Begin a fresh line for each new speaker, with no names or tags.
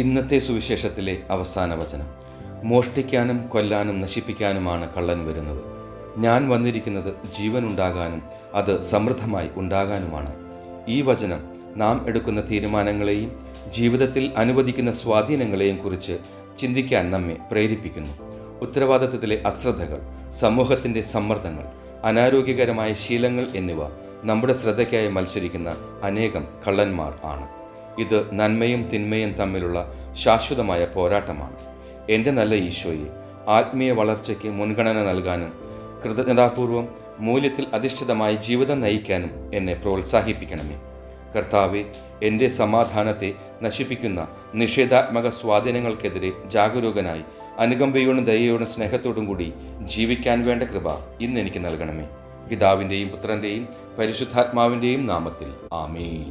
ഇന്നത്തെ സുവിശേഷത്തിലെ അവസാന വചനം: മോഷ്ടിക്കാനും കൊല്ലാനും നശിപ്പിക്കാനുമാണ് കള്ളൻ വരുന്നത്. ഞാൻ വന്നിരിക്കുന്നത് ജീവനുണ്ടാകാനും അത് സമൃദ്ധമായി ഉണ്ടാകാനുമാണ്. ഈ വചനം നാം എടുക്കുന്ന തീരുമാനങ്ങളെയും ജീവിതത്തിൽ അനുവദിക്കുന്ന സ്വാധീനങ്ങളെയും കുറിച്ച് ചിന്തിക്കാൻ നമ്മെ പ്രേരിപ്പിക്കുന്നു. ഉത്തരവാദിത്തത്തിലെ അശ്രദ്ധകൾ, സമൂഹത്തിൻ്റെ സമ്മർദ്ദങ്ങൾ, അനാരോഗ്യകരമായ ശീലങ്ങൾ എന്നിവ നമ്മുടെ ശ്രദ്ധയ്ക്കായി മത്സരിക്കുന്ന അനേകം കള്ളന്മാർ ആണ്. ഇത് നന്മയും തിന്മയും തമ്മിലുള്ള ശാശ്വതമായ പോരാട്ടമാണ്. എൻ്റെ നല്ല ഈശോയെ, ആത്മീയ വളർച്ചയ്ക്ക് മുൻഗണന നൽകാനും കൃതജ്ഞതാപൂർവം മൂല്യത്തിൽ അധിഷ്ഠിതമായി ജീവിതം നയിക്കാനും എന്നെ പ്രോത്സാഹിപ്പിക്കണമേ. കർത്താവെ, എൻ്റെ സമാധാനത്തെ നശിപ്പിക്കുന്ന നിഷേധാത്മക സ്വാധീനങ്ങൾക്കെതിരെ ജാഗരൂകനായി അനുകമ്പയോടും ദയയോടും സ്നേഹത്തോടും കൂടി ജീവിക്കാൻ വേണ്ട കൃപ ഇന്ന് എനിക്ക് നൽകണമേ. പിതാവിൻ്റെയും പുത്രൻ്റെയും പരിശുദ്ധാത്മാവിൻ്റെയും നാമത്തിൽ ആമേൻ.